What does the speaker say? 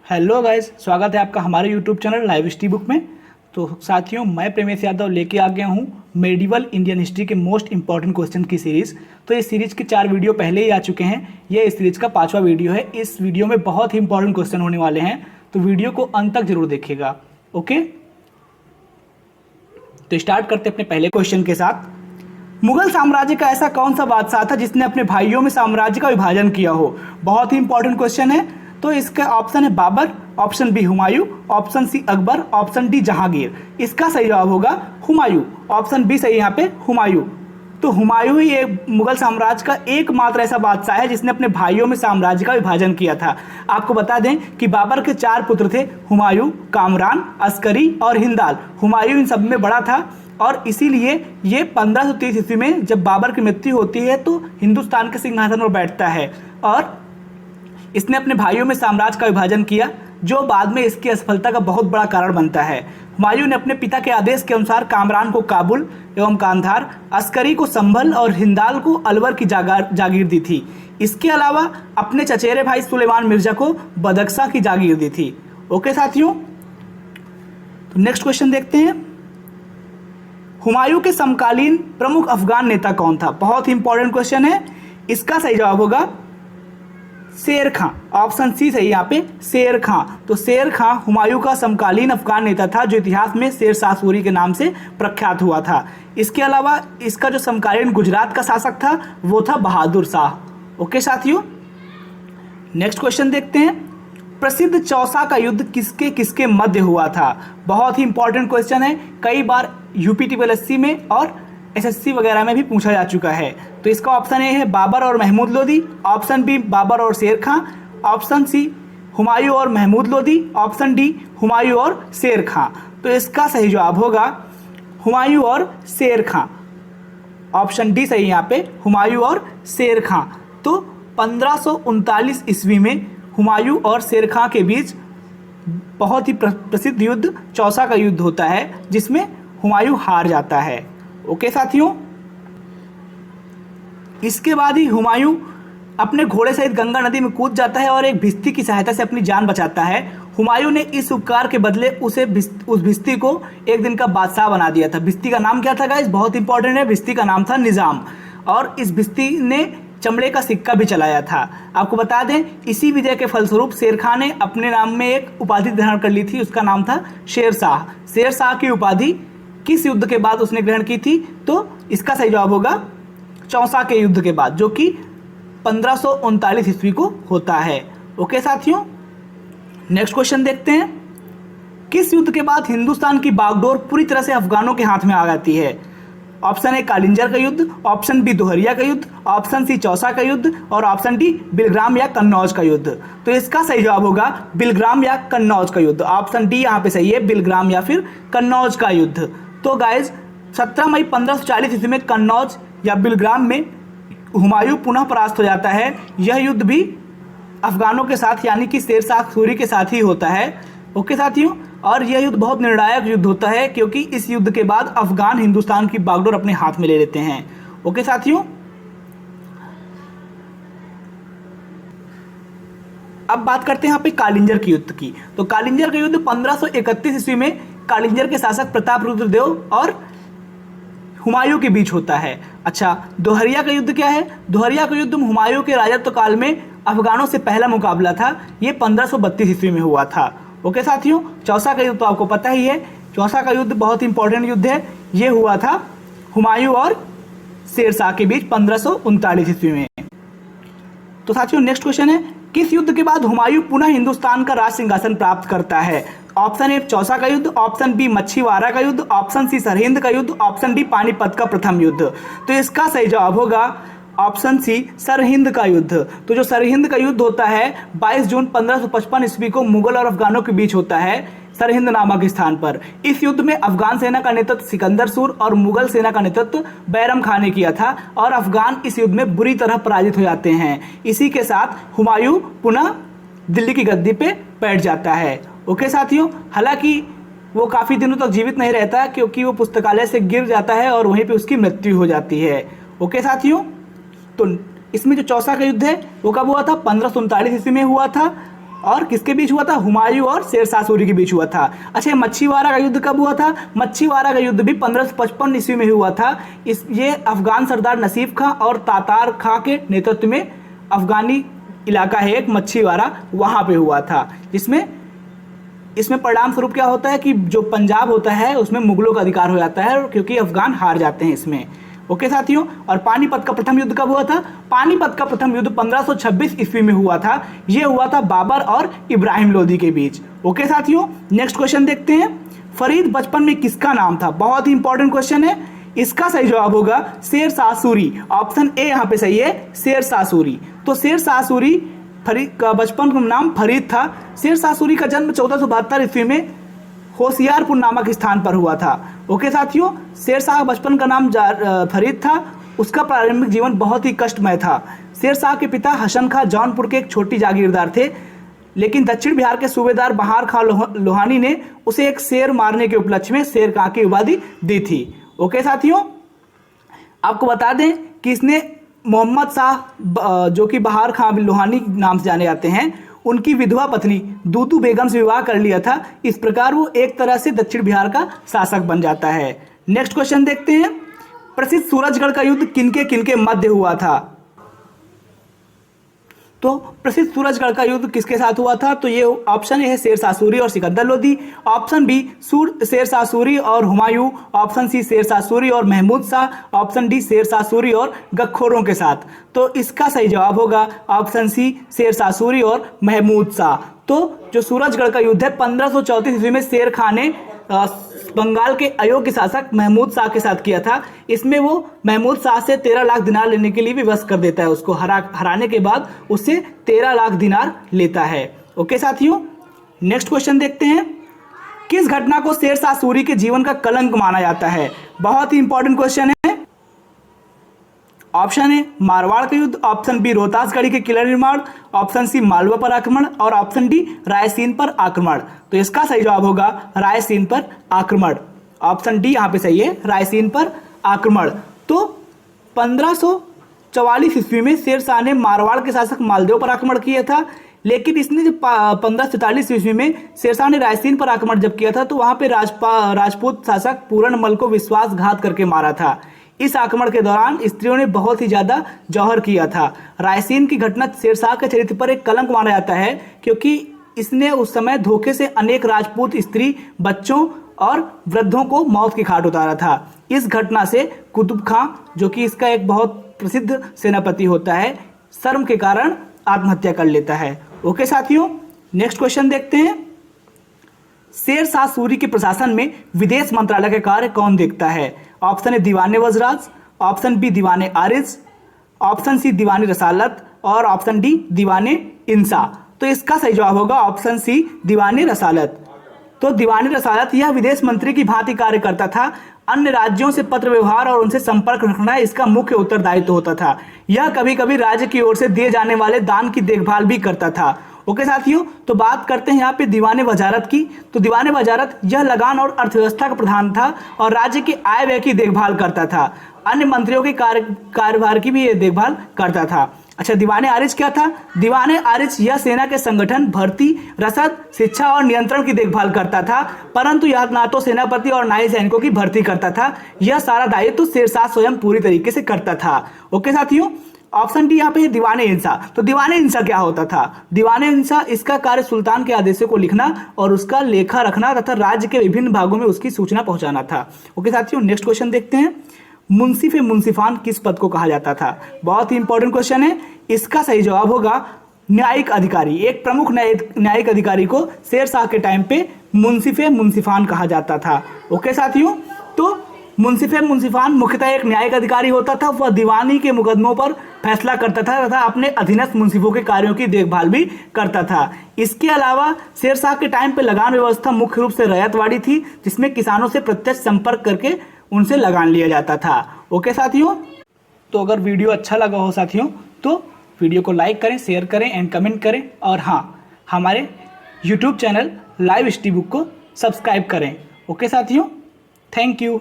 Hello guys, स्वागत है आपका हमारे YouTube channel live history book में। तो साथियों, मैं प्रेमेश यादव लेके आ गया हूँ मेडिवल इंडियन हिस्ट्री के मोस्ट इंपॉर्टेंट क्वेश्चन की सीरीज़। तो इस सीरीज़ के 4 वीडियो पहले ही आ चुके हैं। ये इस सीरीज़ का 5वां वीडियो है। इस वीडियो में बहुत ही इंपॉर्टेंट क्वेश्चन होने वाले हैं, तो वीडियो को अंत तक जरूर देखिएगा। ओके, तो स्टार्ट करते हैं अपने पहले क्वेश्चन के साथ। मुगल साम्राज्य का ऐसा कौन सा बादशाह था जिसने अपने भाइयों में साम्राज्य का विभाजन किया हो? बहुत ही इंपॉर्टेंट क्वेश्चन है। तो इसका ऑप्शन है Babur, option B Humayun, option C Akbar, option D Jahangir. इसका सही जवाब होगा हुमायूं। ऑप्शन बी सही यहाँ पे हुमायूं। तो हुमायूं ही एक मुगल साम्राज्य का एकमात्र ऐसा बादशाह है जिसने अपने भाइयों में साम्राज्य का विभाजन किया था। आपको बता दें कि बाबर के 4 पुत्र थे, हुमायूं, कामरान, अस्करी और हिंदाल। हुमायूं इन सब में बड़ा था और इसीलिए ये 1530 ईस्वी में जब बाबर की मृत्यु होती है तो हिंदुस्तान के सिंहासन पर बैठता है और इसने अपने भाइयों में साम्राज्य का विभाजन किया, जो बाद में इसकी असफलता का बहुत बड़ा कारण बनता है। हुमायूं ने अपने पिता के आदेश के अनुसार कामरान को काबुल एवं कांधार, अस्करी को संभल और हिंदाल को अलवर की जागीर दी थी। इसके अलावा अपने चचेरे भाई सुलेमान मिर्जा को बदख्शा की जागीर दी थी। ओके साथियों, तो नेक्स्ट क्वेश्चन देखते हैं। हुमायूं के समकालीन प्रमुख अफगान नेता कौन था? बहुत ही इंपॉर्टेंट क्वेश्चन है। इसका सही जवाब होगा शेर खां। ऑप्शन सी सही यहाँ पे शेर खां। तो शेर खां हुमायूं का समकालीन अफगान नेता था जो इतिहास में शेर शाह सूरी के नाम से प्रख्यात हुआ था। इसके अलावा इसका जो समकालीन गुजरात का शासक था वो था बहादुर शाह। ओके साथियों, नेक्स्ट क्वेश्चन देखते हैं। प्रसिद्ध चौसा का युद्ध किसके किसके मध्य हुआ था? बहुत ही इंपॉर्टेंट क्वेश्चन है। कई बार यूपीटीपीएससी में और एसएससी वगैरह में भी पूछा जा चुका है। तो इसका ऑप्शन ए है बाबर और महमूद लोदी, ऑप्शन बी बाबर और शेर खां, ऑप्शन सी हुमायूं और महमूद लोदी, ऑप्शन डी हुमायूं और शेर खां। तो इसका सही जवाब होगा हुमायूं और शेर खां। ऑप्शन डी सही यहाँ पे हुमायूं और शेर खां। तो 1539 ईस्वी में हुमायूं और शेर खां के बीच बहुत ही प्रसिद्ध युद्ध चौसा का युद्ध होता है जिसमें हुमायूं हार जाता है। ओके साथियों, इसके बाद ही हुमायूं अपने घोड़े सहित गंगा नदी में कूद जाता है और एक भिस्ती की सहायता से अपनी जान बचाता है। हुमायूं ने इस उपकार के बदले उस भिस्ती को एक दिन का बादशाह बना दिया था। भिस्ती का नाम क्या था गाइस? बहुत इंपॉर्टेंट है। भिस्ती का नाम था निजाम और इस भिस्ती ने चमड़े का सिक्का भी चलाया था। आपको बता दें, इसी विजय के फलस्वरूप शेर खां ने अपने नाम में एक उपाधि धारण कर ली थी, उसका नाम था शेर शाह। शेर शाह की उपाधि किस युद्ध के बाद उसने ग्रहण की थी? तो इसका सही जवाब होगा चौसा के युद्ध के बाद, जो कि 1539 ईस्वी को होता है। ओके साथियों, नेक्स्ट क्वेश्चन देखते हैं। किस युद्ध के बाद हिंदुस्तान की बागडोर पूरी तरह से अफगानों के हाथ में आ जाती है? ऑप्शन ए कालिंजर का युद्ध, ऑप्शन बी दोहरिया का युद्ध, ऑप्शन सी चौसा का युद्ध और ऑप्शन डी बिलग्राम या कन्नौज का युद्ध। तो इसका सही जवाब होगा बिलग्राम या कन्नौज का युद्ध। ऑप्शन डी यहाँ पे सही है, बिलग्राम या फिर कन्नौज का युद्ध। तो गाइज 17 मई 1540 ईस्वी में कन्नौज या बिलग्राम में हुमायूं पुनः परास्त हो जाता है। यह युद्ध भी अफगानों के साथ यानी कि शेर शाह सूरी के साथ ही होता है। ओके साथियों, और यह युद्ध बहुत निर्णायक युद्ध होता है क्योंकि इस युद्ध के बाद अफगान हिंदुस्तान की बागडोर अपने हाथ में ले लेते हैं। ओके साथियों, अब बात करते हैं यहाँ पे कालिंजर के युद्ध की। तो कालिंजर का युद्ध 1531 ईस्वी में कालिंजर के शासक प्रताप रुद्र देव और हुमायूं के बीच होता है। अच्छा, दोहरिया का युद्ध क्या है? दोहरिया का युद्ध हुमायूं के राजत्व काल में अफगानों से पहला मुकाबला था। ये 1532 ईस्वी में हुआ था। ओके साथियों, चौसा का युद्ध तो आपको पता ही है। चौसा का युद्ध बहुत इंपॉर्टेंट युद्ध है। ये हुआ था हुमायूं और शेर शाह के बीच 1539 ईस्वी में। तो साथियों, नेक्स्ट क्वेश्चन है, किस युद्ध के बाद हुमायूं पुनः हिंदुस्तान का राज सिंहासन प्राप्त करता है? ऑप्शन ए चौसा का युद्ध, ऑप्शन बी मच्छीवाड़ा का युद्ध, ऑप्शन सी सरहिंद का युद्ध, ऑप्शन डी पानीपत का प्रथम युद्ध। तो इसका सही जवाब होगा ऑप्शन सी सरहिंद का युद्ध। तो जो सरहिंद का युद्ध होता है 22 जून 1555 ईस्वी को मुगल और अफगानों के बीच होता है सरहिंद नामक स्थान पर। इस युद्ध में अफगान सेना का नेतृत्व सिकंदर सूर और मुगल सेना का नेतृत्व बैरम खान ने किया था और अफगान इस युद्ध में बुरी तरह पराजित हो जाते हैं। इसी के साथ हुमायूं पुनः दिल्ली की गद्दी पे बैठ जाता है। ओके साथियों, हालांकि वो काफ़ी दिनों तक जीवित नहीं रहता क्योंकि वो पुस्तकालय से गिर जाता है और वहीं पे उसकी मृत्यु हो जाती है। ओके साथियों, तो इसमें जो चौसा का युद्ध है वो कब हुआ था? 1539 ईस्वी में हुआ था और किसके बीच हुआ था? हुमायूं और शेरशाह सूरी के बीच हुआ था। अच्छा, मच्छीवाड़ा का युद्ध कब हुआ था? मच्छीवाड़ा का युद्ध भी 1555 ईस्वी में हुआ था। ये अफगान सरदार नसीब खां और तातार खां के नेतृत्व में अफगानी इलाका है एक मच्छीवाड़ा, वहाँ पे हुआ था। इसमें परिणाम स्वरूप क्या होता है कि जो पंजाब होता है उसमें मुगलों का अधिकार हो जाता है, क्योंकि अफगान हार जाते हैं इसमें। ओके साथियों, और पानीपत का प्रथम युद्ध कब हुआ था? पानीपत का प्रथम युद्ध 1526 ईस्वी में हुआ था। यह हुआ था बाबर और इब्राहिम लोदी के बीच। ओके साथियों, नेक्स्ट क्वेश्चन देखते हैं। फरीद बचपन में किसका नाम था? बहुत ही इंपॉर्टेंट क्वेश्चन है। इसका सही जवाब होगा शेरशाह सूरी। ऑप्शन ए यहाँ पे सही है, शेरशाह सूरी। तो शेरशाह सूरी फरीद का बचपन का नाम फरीद था। शेरशाह सूरी का जन्म 1472 ईस्वी में होशियारपुर नामक स्थान पर हुआ था। ओके साथियों, शेरशाह बचपन का नाम फरीद था। उसका प्रारंभिक जीवन बहुत ही कष्टमय था। शेरशाह के पिता हसन खां जौनपुर के एक छोटी जागीरदार थे, लेकिन दक्षिण बिहार के सूबेदार बहार खां लोहानी ने उसे एक शेर मारने के उपलक्ष्य में शेर खां की उपाधि दी थी। ओके साथियों, आपको बता दें कि इसने मोहम्मद शाह जो कि बहार खां लोहानी नाम से जाने जाते हैं, उनकी विधवा पत्नी दूदू बेगम से विवाह कर लिया था। इस प्रकार वो एक तरह से दक्षिण बिहार का शासक बन जाता है। नेक्स्ट क्वेश्चन देखते हैं। प्रसिद्ध सूरजगढ़ का युद्ध किनके मध्य हुआ था? तो प्रसिद्ध सूरजगढ़ का युद्ध किसके साथ हुआ था? तो ये ऑप्शन ए है शेरशाह सूरी और सिकंदर लोदी। ऑप्शन बी शेरशाह सूरी और हुमायूं। ऑप्शन सी शेरशाह सूरी और महमूद शाह। ऑप्शन डी शेरशाह सूरी और गखोरों के साथ। तो इसका सही जवाब होगा ऑप्शन सी शेरशाह सूरी और महमूद शाह। तो जो सूरजगढ़ का युद्ध है 1534 ईस्वी में शेर खां ने बंगाल के अयोग्य शासक महमूद शाह के साथ किया था। इसमें वो महमूद शाह से 13 लाख दिनार लेने के लिए भी वश कर देता है। उसको हराने के बाद उससे 13 लाख दिनार लेता है। ओके साथियों, नेक्स्ट क्वेश्चन देखते हैं। किस घटना को शेरशाह सूरी के जीवन का कलंक माना जाता है? बहुत ही इंपॉर्टेंट क्वेश्चन है। ऑप्शन ए मारवाड़ का युद्ध। ऑप्शन बी रोहतासगढ़ी के किला निर्माण। ऑप्शन सी मालवा पर आक्रमण और ऑप्शन डी रायसीन पर आक्रमण। तो इसका सही जवाब होगा रायसीन पर आक्रमण। ऑप्शन डी यहाँ पे सही है, रायसीन पर आक्रमण। तो 1544 ईस्वी में शेरशाह ने मारवाड़ के शासक मालदेव पर आक्रमण किया था, लेकिन इसने जब 1547 ईस्वी में शेरशाह ने रायसीन पर आक्रमण जब किया था तो वहां पे राजपूत शासक पूरनमल को विश्वासघात करके मारा था। इस आक्रमण के दौरान स्त्रियों ने बहुत ही ज्यादा जौहर किया था। रायसीन की घटना शेरशाह के चरित्र पर एक कलंक माना जाता है, क्योंकि इसने उस समय धोखे से अनेक राजपूत स्त्री, बच्चों और वृद्धों को मौत की घाट उतारा था। इस घटना से कुतुब खां, जो कि इसका एक बहुत प्रसिद्ध सेनापति होता है, शर्म के कारण आत्महत्या कर लेता है। ओके साथियों, नेक्स्ट क्वेश्चन देखते हैं। शेरशाह सूरी के प्रशासन में विदेश मंत्रालय का कार्य कौन देखता है? ऑप्शन ए दीवाने वजराज। ऑप्शन बी दीवाने आरिज। ऑप्शन सी दीवाने रसालत और ऑप्शन डी दीवाने इंसा। तो इसका सही जवाब होगा ऑप्शन सी दीवाने रसालत। तो दीवाने रसालत यह विदेश मंत्री की भांति कार्य करता था। अन्य राज्यों से पत्र व्यवहार और उनसे संपर्क रखना इसका मुख्य उत्तरदायित्व होता था। यह कभी कभी राज्य की ओर से दिए जाने वाले दान की देखभाल भी करता था। ओके साथियों, तो बात करते हैं यहाँ पे दीवाने वजारत की। तो दीवाने वजारत यह लगान और अर्थव्यवस्था का प्रधान था और राज्य की आय व्यय की देखभाल करता था। अन्य मंत्रियों के कार्यभार की भी यह देखभाल करता था। अच्छा, दीवाने आरिज क्या था? दीवाने आरिज यह सेना के संगठन, भर्ती, रसद, शिक्षा और नियंत्रण की देखभाल करता था, परंतु यह ना तो सेनापति और ना ही सैनिकों की भर्ती करता था। यह सारा दायित्व शेरशाह स्वयं पूरी तरीके से करता था। ओके साथियों, ऑप्शन डी यहाँ पे है दीवाने इंसा। तो दीवाने इंसा क्या होता था? दीवाने इंसा, इसका कार्य सुल्तान के आदेशों को लिखना और उसका लेखा रखना तथा राज्य के विभिन्न भागों में उसकी सूचना पहुंचाना था। ओके साथियों, नेक्स्ट क्वेश्चन देखते हैं। मुंसिफ मुंसिफान किस पद को कहा जाता था? बहुत ही इंपॉर्टेंट क्वेश्चन है। इसका सही जवाब होगा न्यायिक अधिकारी। एक प्रमुख न्यायिक अधिकारी को शेरशाह के टाइम पे मुंसिफ मुंसिफान कहा जाता था। ओके साथियों, तो मुंसिफ मुंसिफान मुख्यतः एक न्यायिक अधिकारी होता था। वह दीवानी के मुकदमों पर फैसला करता था तथा अपने अधीनस्थ मुंसिफों के कार्यों की देखभाल भी करता था। इसके अलावा शेरशाह के टाइम पे लगान व्यवस्था मुख्य रूप से रैयतवाड़ी थी, जिसमें किसानों से प्रत्यक्ष संपर्क करके उनसे लगान लिया जाता था। ओके साथियों, तो अगर वीडियो अच्छा लगा हो साथियों तो वीडियो को लाइक करें, शेयर करें एंड कमेंट करें, और हाँ, हमारे YouTube channel live study book को सब्सक्राइब करें। ओके साथियों, थैंक यू।